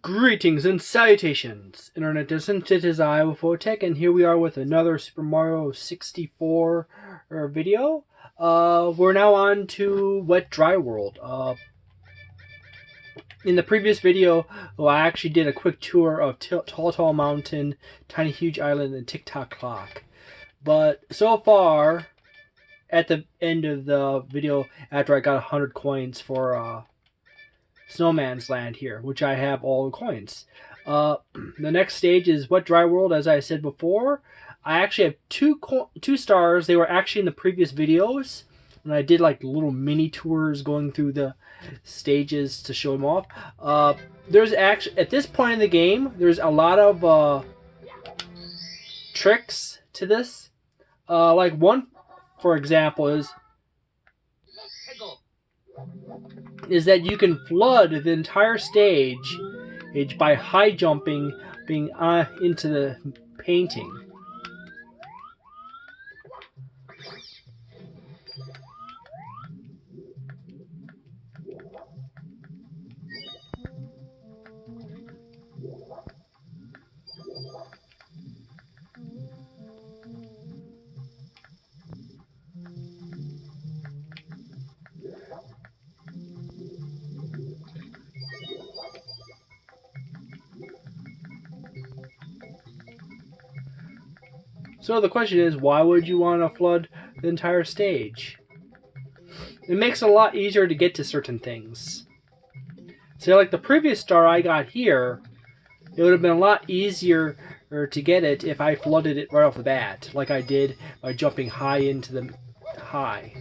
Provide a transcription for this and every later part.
Greetings and salutations, Internet Distance. It is I, Wolfphototech, and here we are with another Super Mario 64 video. We're now on to Wet Dry World. In the previous video, I actually did a quick tour of Tall Mountain, Tiny Huge Island, and Tick Tock Clock. But so far, at the end of the video, after I got 100 coins for Snowman's Land here, which I have all the coins. The next stage is Wet Dry World, as I said before. I actually have two stars. They were actually in the previous videos when I did like little mini tours going through the stages to show them off. There's actually, at this point in the game, there's a lot of tricks to this. Like one, for example, is that you can flood the entire stage by high jumping into the painting. So the question is, why would you want to flood the entire stage? It makes it a lot easier to get to certain things. So like the previous star I got here, it would have been a lot easier to get it if I flooded it right off the bat, like I did by jumping high into the high.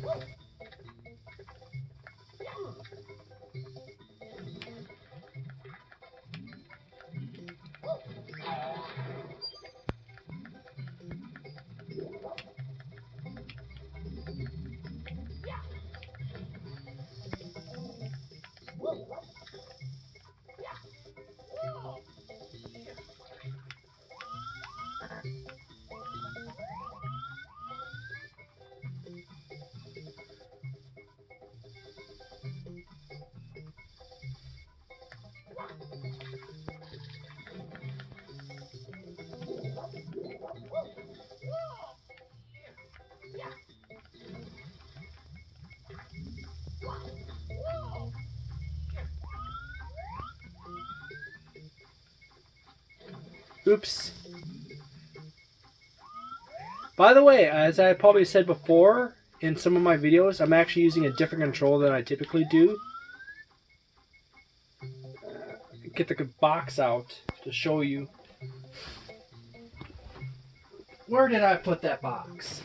Oops. By the way, as I probably said before in some of my videos, I'm actually using a different controller than I typically do. Get the box out to show you. Where did I put that box?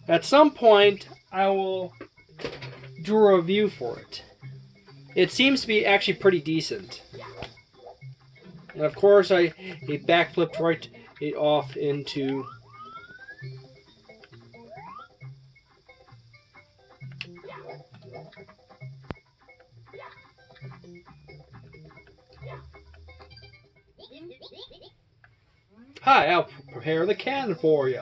At some point, I will do a review for it. It seems to be actually pretty decent. And of course, I backflipped right off into... Hi, I'll prepare the can for you.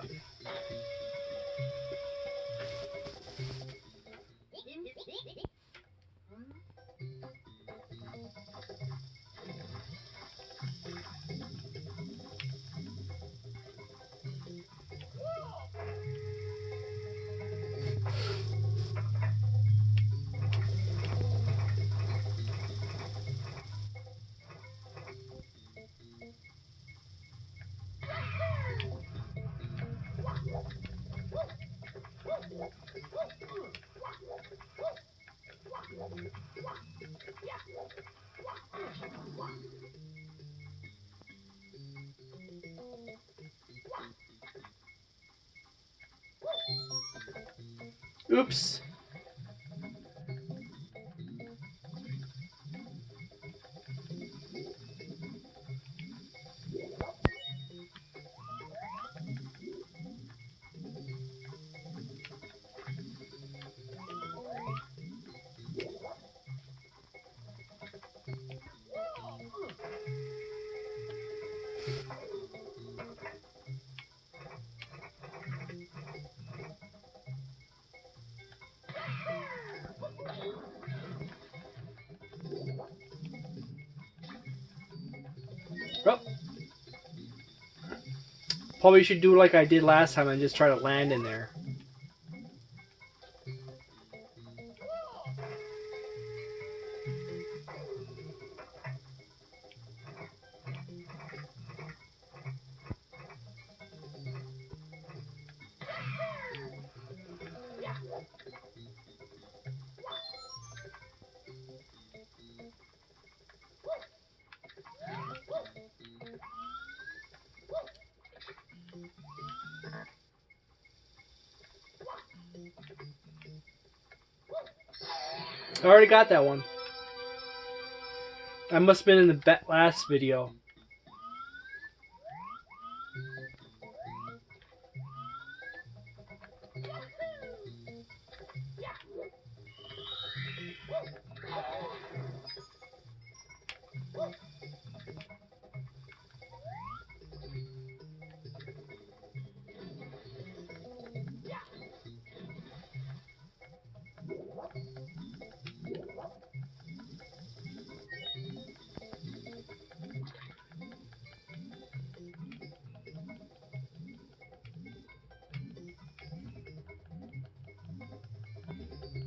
Oops. Oh, probably should do like I did last time and just try to land in there. I already got that one. I must have been in the last video.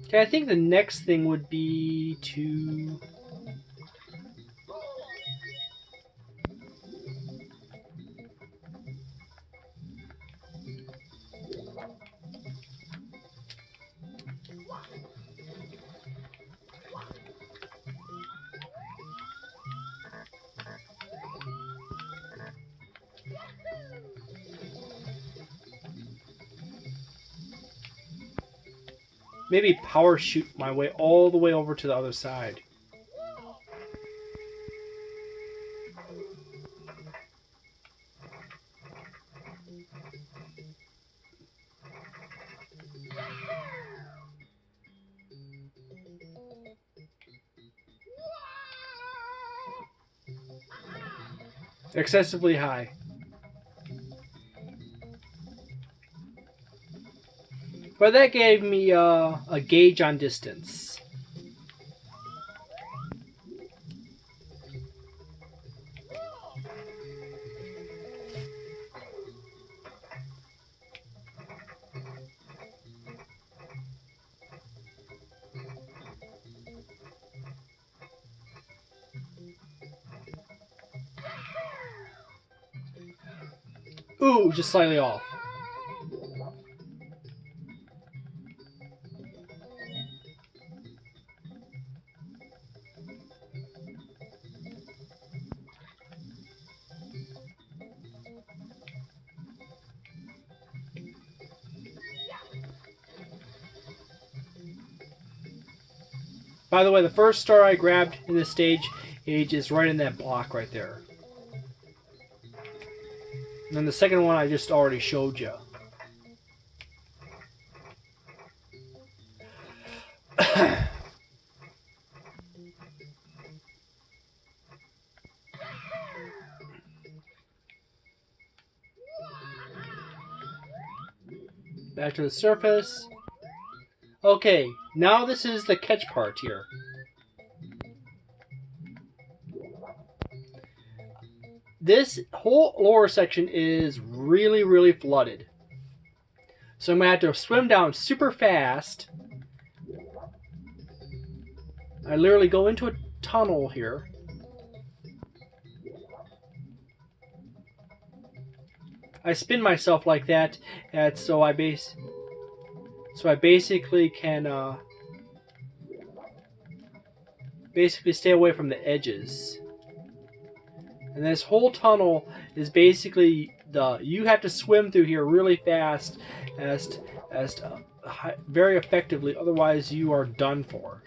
Okay, I think the next thing would be to... maybe power shoot my way all the way over to the other side. Excessively high. But that gave me a gauge on distance. Ooh, just slightly off. By the way, the first star I grabbed in this stage is right in that block right there. And then the second one I just already showed you. Back to the surface. Okay, now this is the catch part here. This whole lower section is really, really flooded. So I'm going to have to swim down super fast. I literally go into a tunnel here. I spin myself like that, so I basically can basically stay away from the edges. And this whole tunnel is basically you have to swim through here really fast, very effectively. Otherwise, you are done for.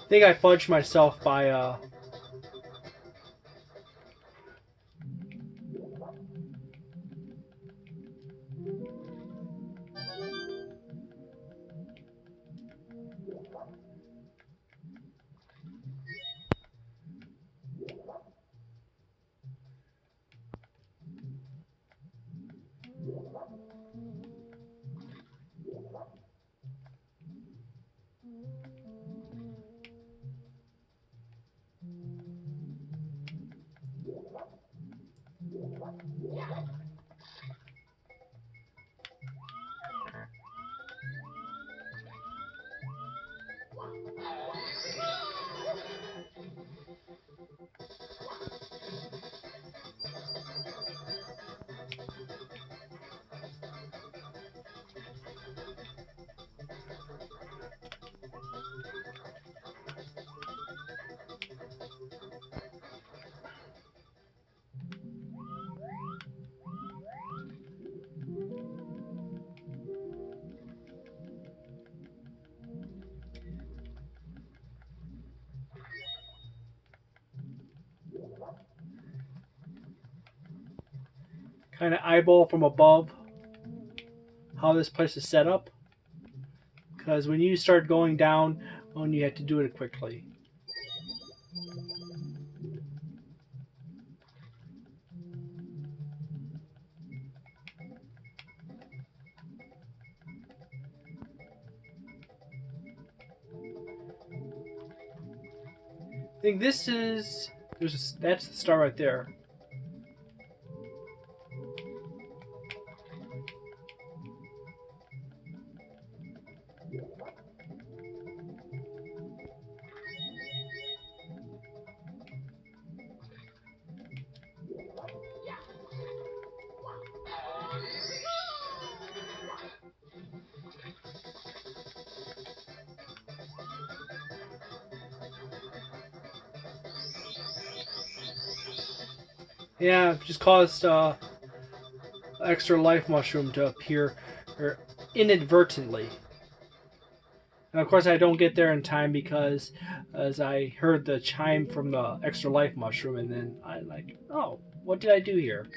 I think I fudged myself by kind of eyeball from above how this place is set up. Because when you start going down, you have to do it quickly. I think this is that's the star right there. Yeah, it just caused extra life mushroom to appear inadvertently. And of course, I don't get there in time because as I heard the chime from the extra life mushroom, and then I'm like, oh, what did I do here?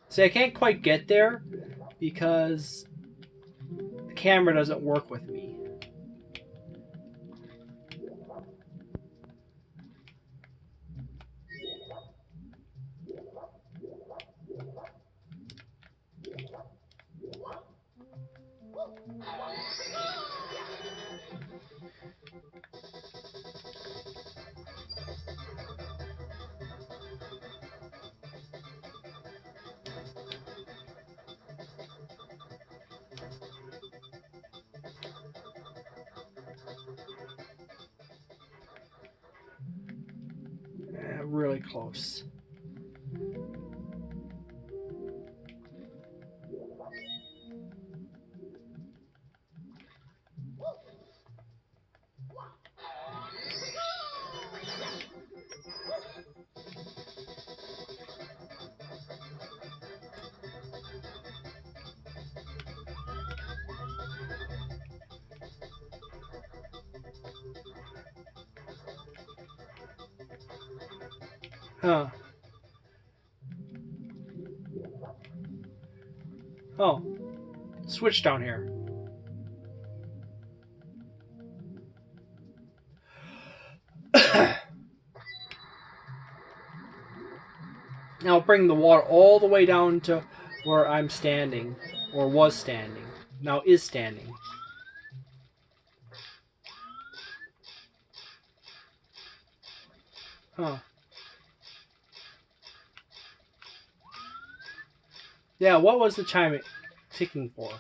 See, I can't quite get there because the camera doesn't work with me. Really close. Huh. Oh. Switch down here. Now bring the water all the way down to where I'm standing, or was standing. Now is standing. Huh. Yeah, what was the chime ticking for?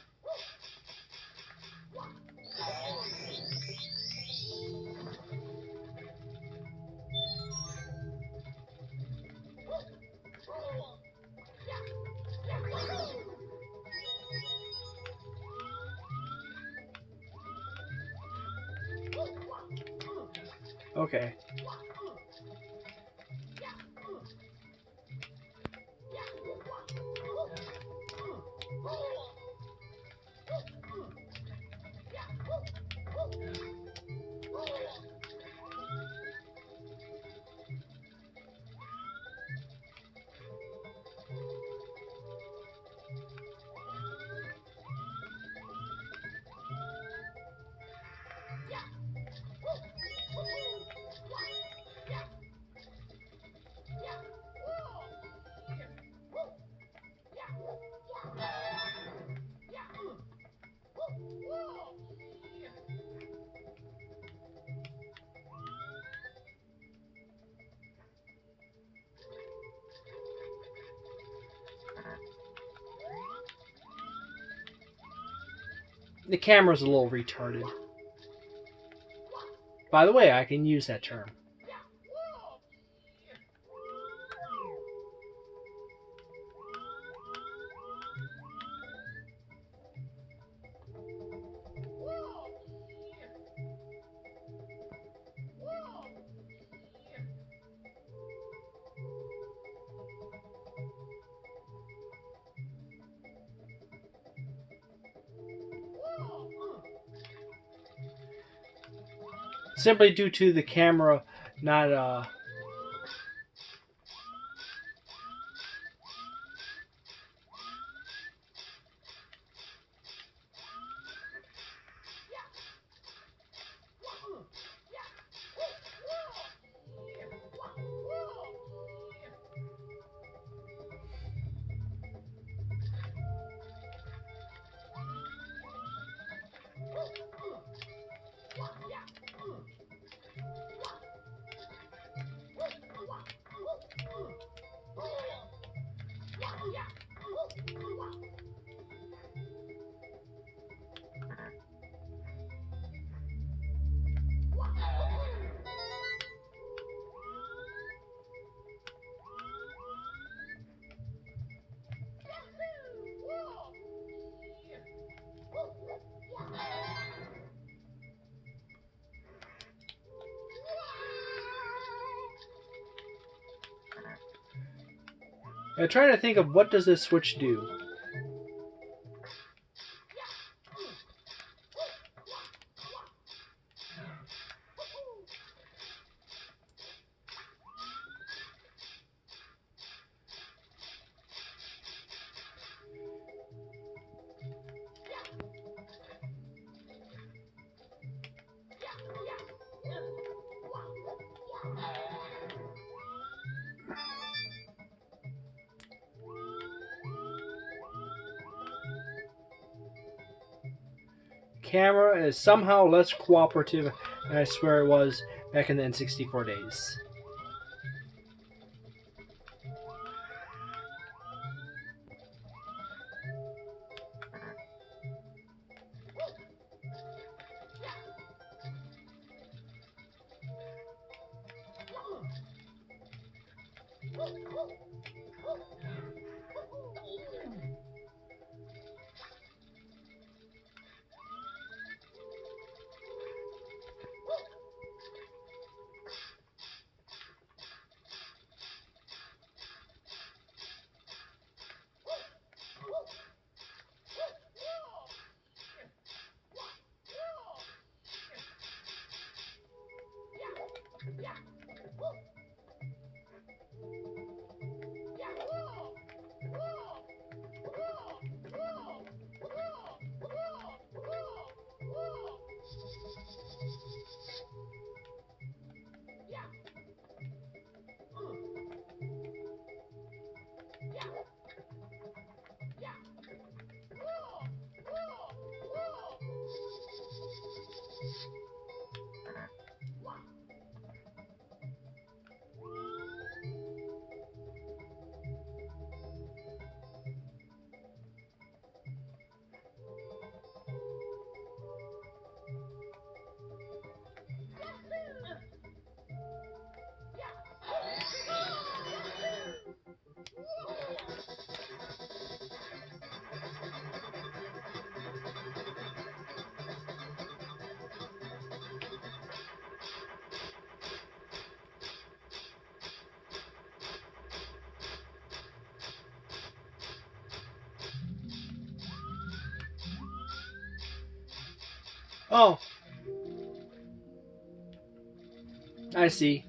Okay. The camera's a little retarded. By the way, I can use that term. simply due to the camera not I'm trying to think of what does this switch do. Camera is somehow less cooperative than I swear it was back in the N64 days. Oh, I see.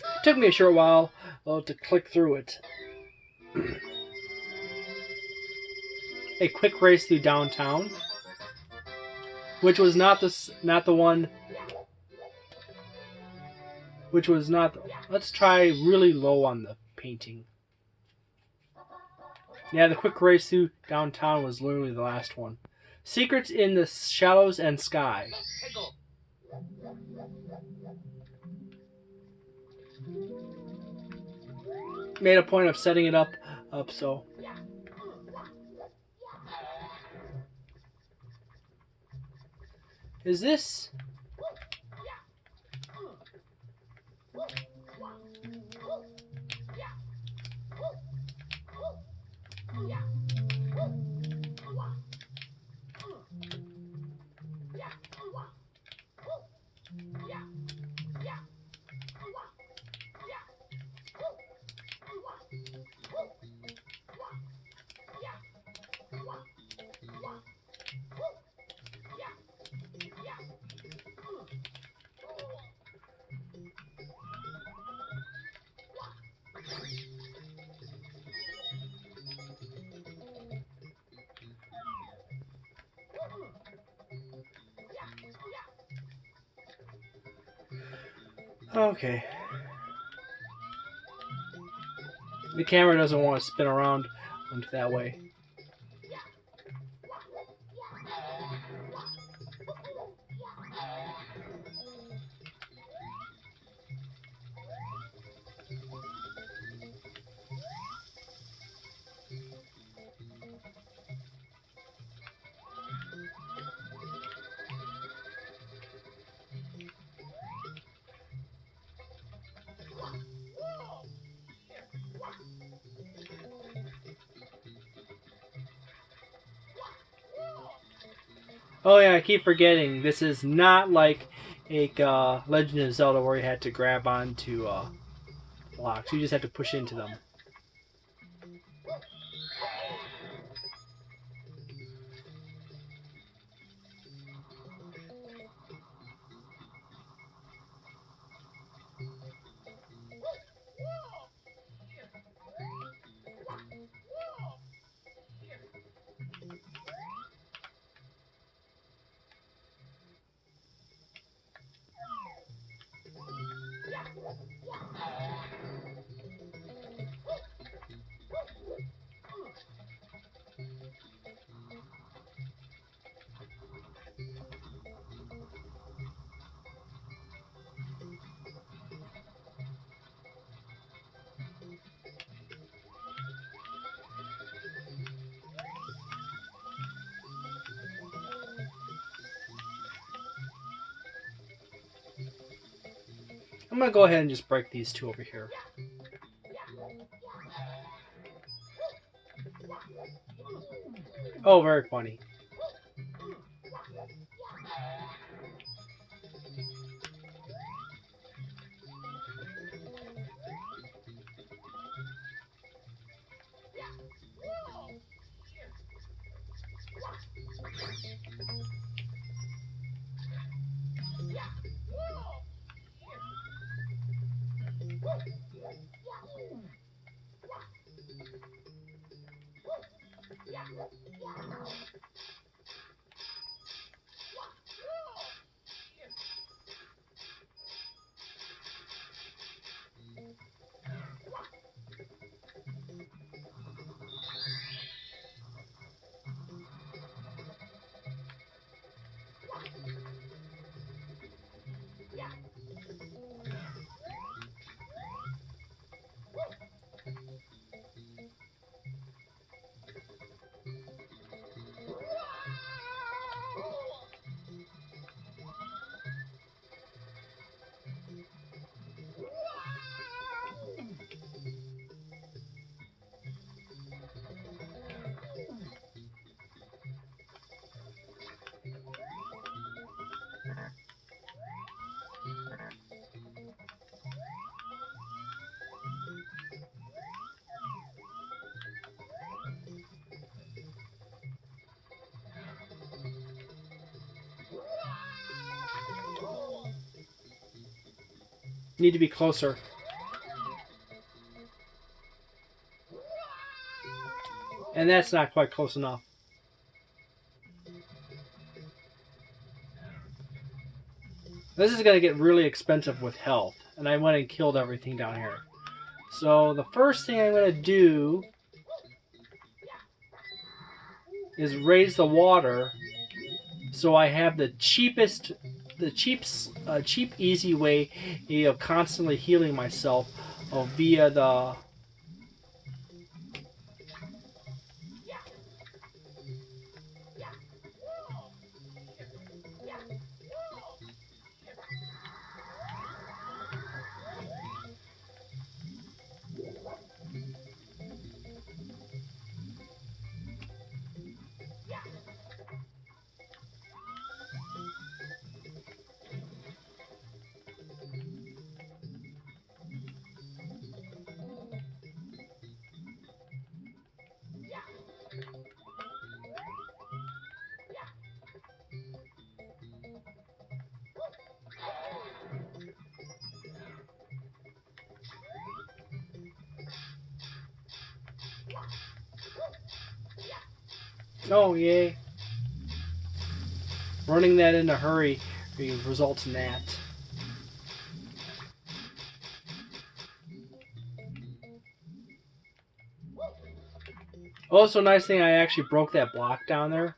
It took me a short while to click through it. A quick race through downtown, which was not the one. Which was not. Let's try really low on the painting. Yeah, the quick race through downtown was literally the last one. Secrets in the Shallows and Sky. Made a point of setting it up so. Is this? Okay. The camera doesn't want to spin around that way. Oh yeah, I keep forgetting. This is not like a Legend of Zelda where you had to grab onto blocks. You just have to push into them. I'm gonna go ahead and just break these two over here. Oh, very funny. Need to be closer. And that's not quite close enough. This is going to get really expensive with health. And I went and killed everything down here. So the first thing I'm going to do is raise the water So I have the cheap, easy way of constantly healing myself via the. Oh yay! Running that in a hurry results in that. Also, nice thing I actually broke that block down there.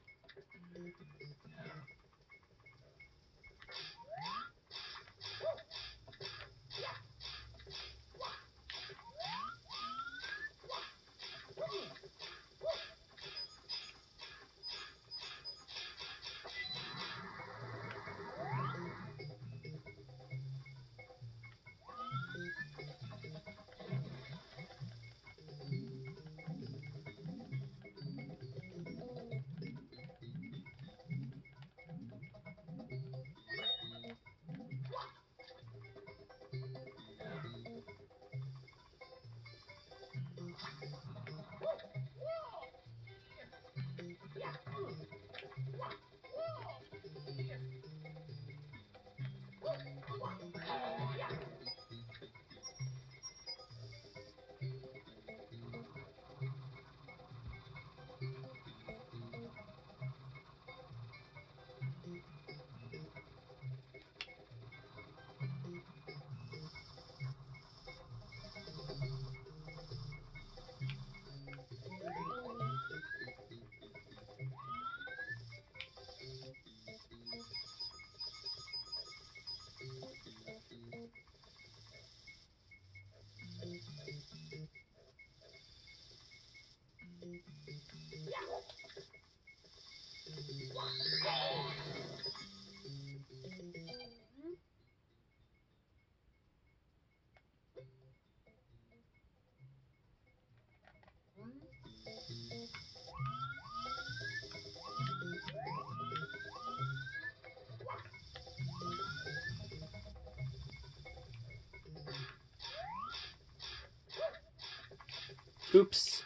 Oops.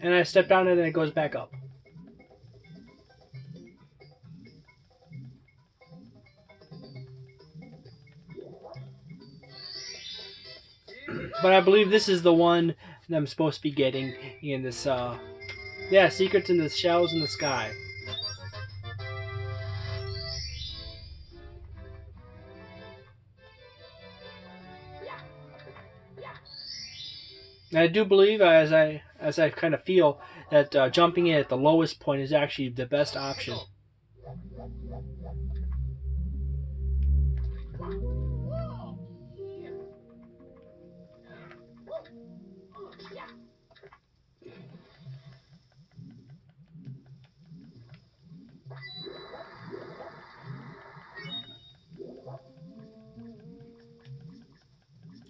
And I step down it and it goes back up. But I believe this is the one that I'm supposed to be getting in this. Yeah, secrets in the shells in the sky. And I do believe, as I kind of feel, that jumping in at the lowest point is actually the best option.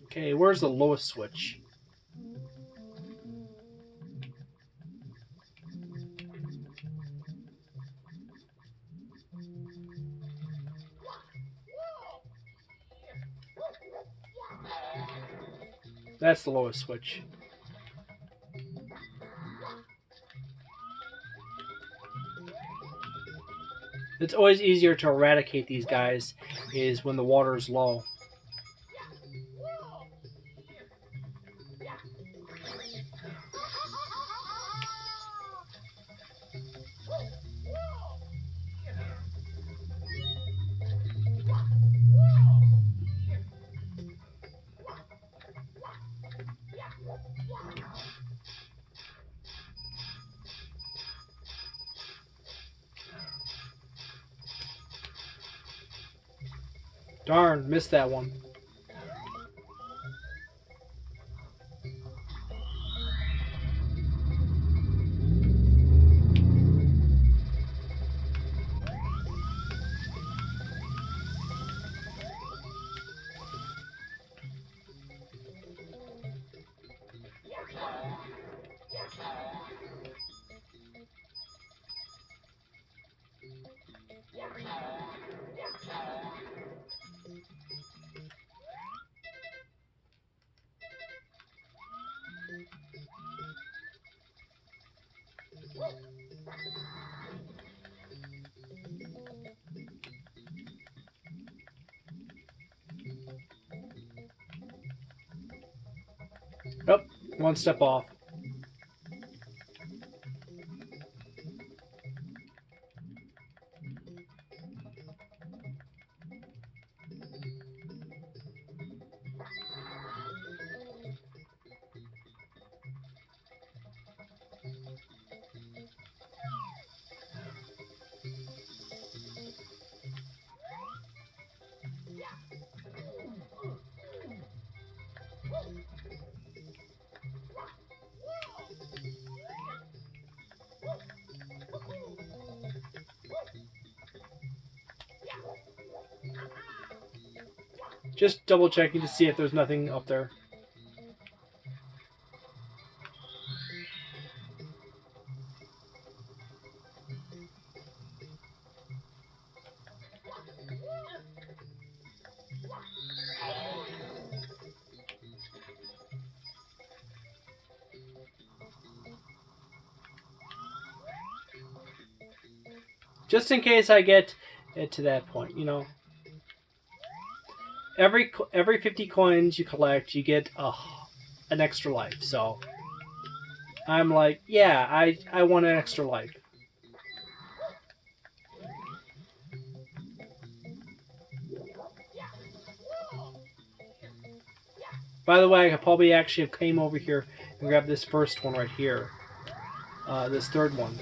Okay, where's the lowest switch? That's the lowest switch. It's always easier to eradicate these guys is when the water is low. Darn, missed that one. Nope, one step off. Just double checking to see if there's nothing up there. Just in case I get it to that point, you know. Every 50 coins you collect, you get an extra life. So I'm like, yeah, I want an extra life. By the way, I could probably actually have came over here and grabbed this first one right here. This third one.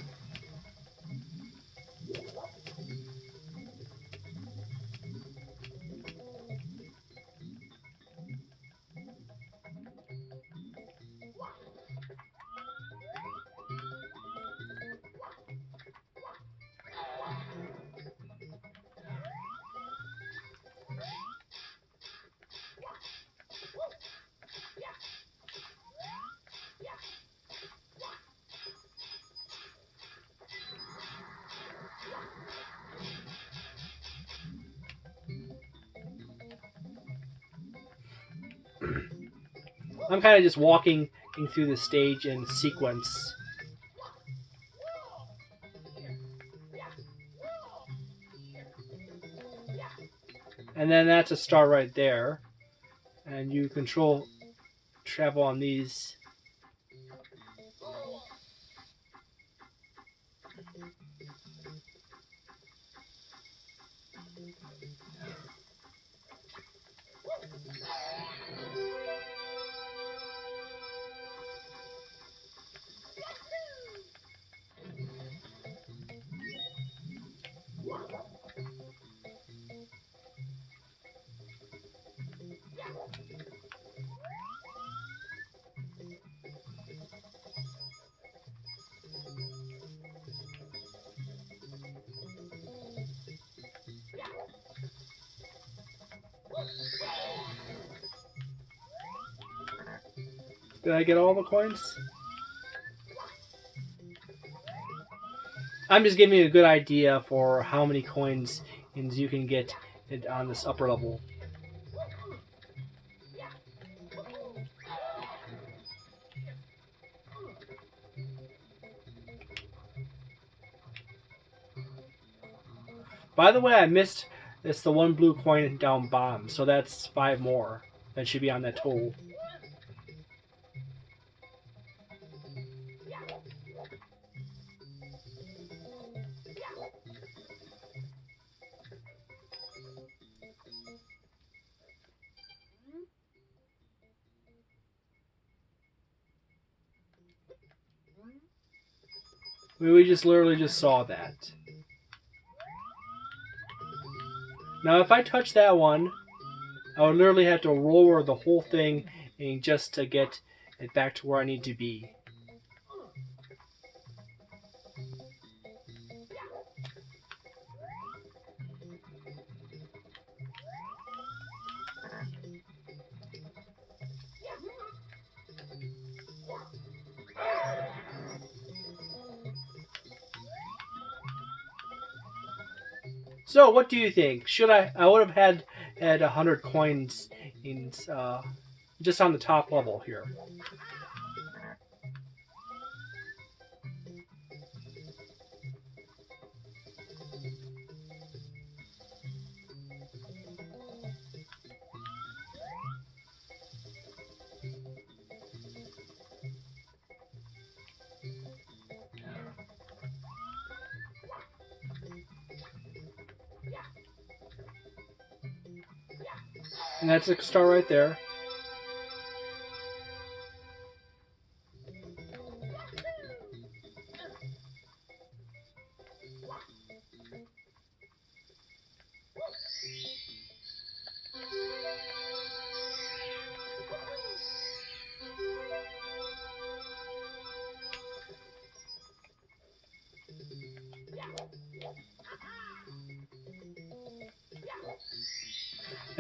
I'm kind of just walking through the stage in sequence. And then that's a star right there. And you control travel on these. Did I get all the coins? I'm just giving you a good idea for how many coins you can get on this upper level. By the way, I missed. It's the one blue coin down bottom, so that's 5 more that should be on that total. We just literally just saw that. Now, if I touch that one, I would literally have to lower the whole thing and just to get it back to where I need to be. So, what do you think? Should I would have had 100 coins in just on the top level here. And that's a star right there.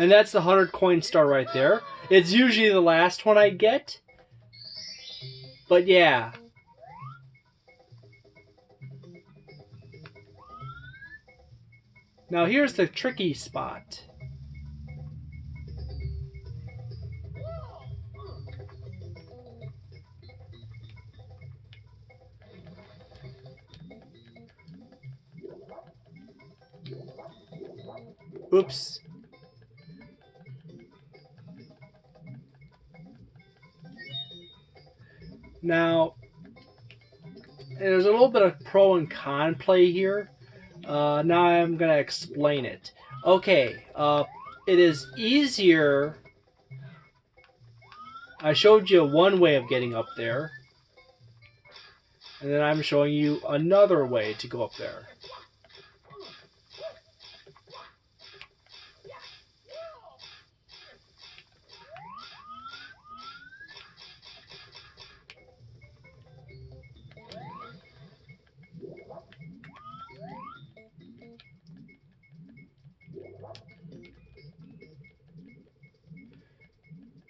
And that's the 100 coin star right there. It's usually the last one I get. But yeah. Now here's the tricky spot. Oops. Now, there's a little bit of pro and con play here. Now I'm going to explain it. Okay, it is easier. I showed you one way of getting up there. And then I'm showing you another way to go up there.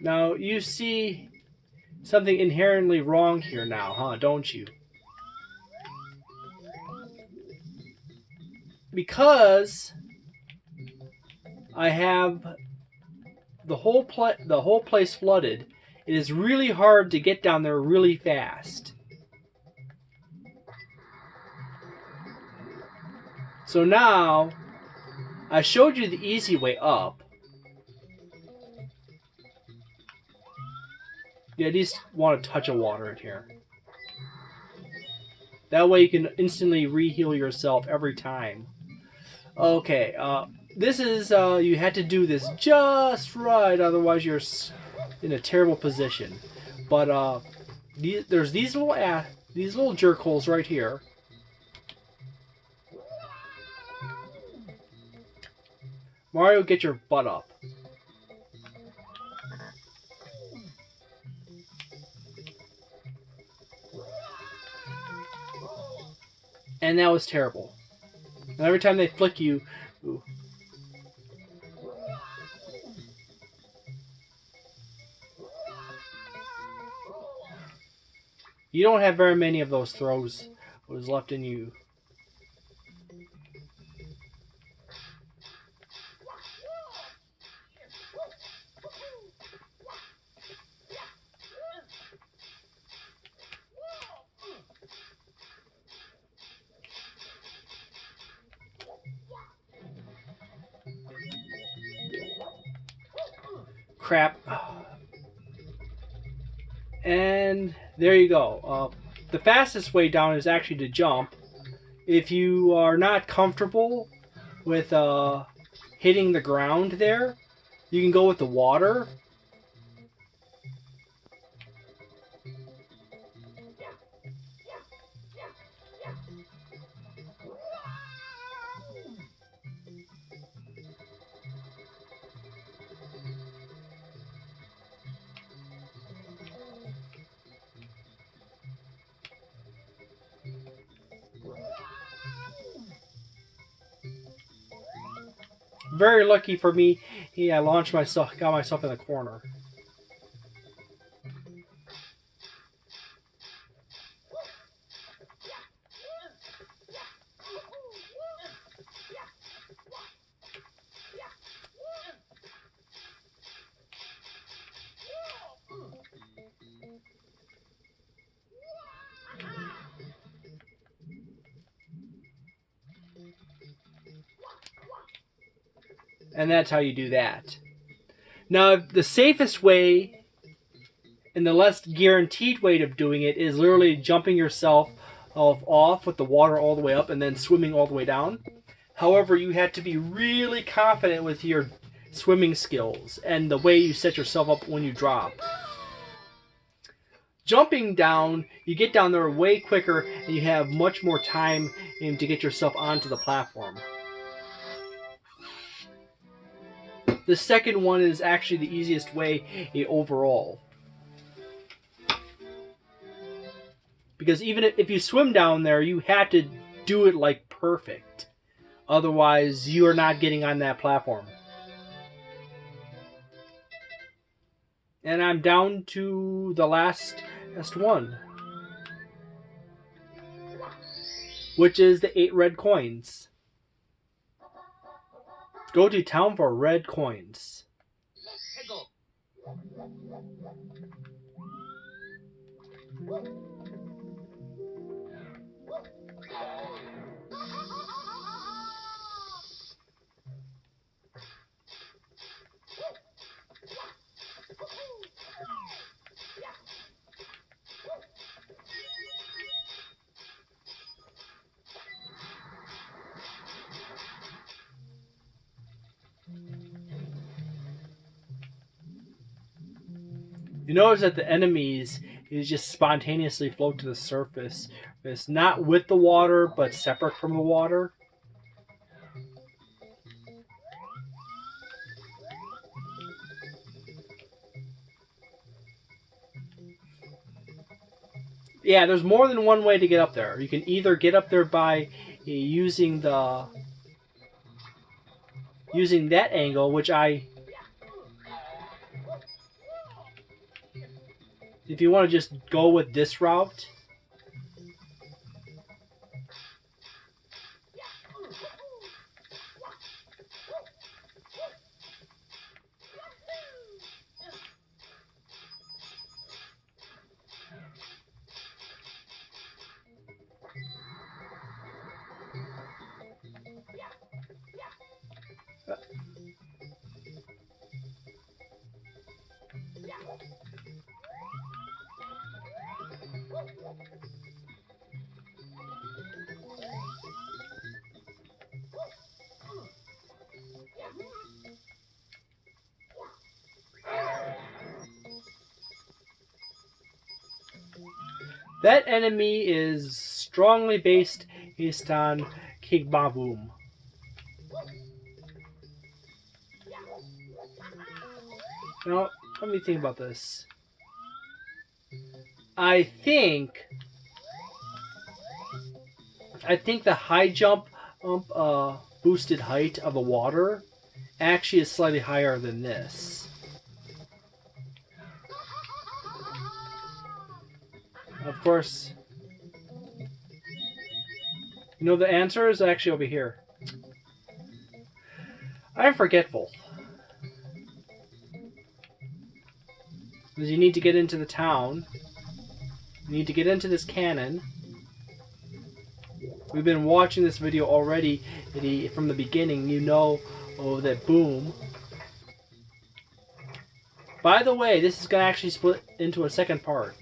Now, you see something inherently wrong here now, huh? Don't you? Because I have the whole place flooded, it is really hard to get down there really fast. So now, I showed you the easy way up. You at least want a touch of water in here. That way you can instantly re-heal yourself every time. Okay, this is, you had to do this just right, otherwise you're in a terrible position. But, there's these little jerk holes right here. Mario, get your butt up. And that was terrible. And every time they flick you... Ooh. You don't have very many of those throws was left in you. crap. And there you go. The fastest way down is actually to jump. If you are not comfortable with hitting the ground there, you can go with the water. Very lucky for me, I launched myself, got myself in the corner. And that's how you do that. Now, the safest way and the less guaranteed way of doing it is literally jumping yourself off with the water all the way up and then swimming all the way down. However, you have to be really confident with your swimming skills and the way you set yourself up when you drop. Jumping down, you get down there way quicker and you have much more time to get yourself onto the platform. The second one is actually the easiest way overall. Because even if you swim down there, you have to do it like perfect. Otherwise, you are not getting on that platform. And I'm down to the last one, which is the 8 red coins. Go to town for red coins. You notice that the enemies just spontaneously float to the surface. It's not with the water, but separate from the water. Yeah, there's more than one way to get up there. You can either get up there by using that angle, which if you want to just go with this route. That enemy is strongly based on Kigbaboom. Now, let me think about this. I think the high jump boosted height of the water actually is slightly higher than this. Of course, you know the answer is actually over here. I'm forgetful. Because you need to get into the town. You need to get into this cannon. We've been watching this video already from the beginning. You know that boom. By the way, this is going to actually split into a second part.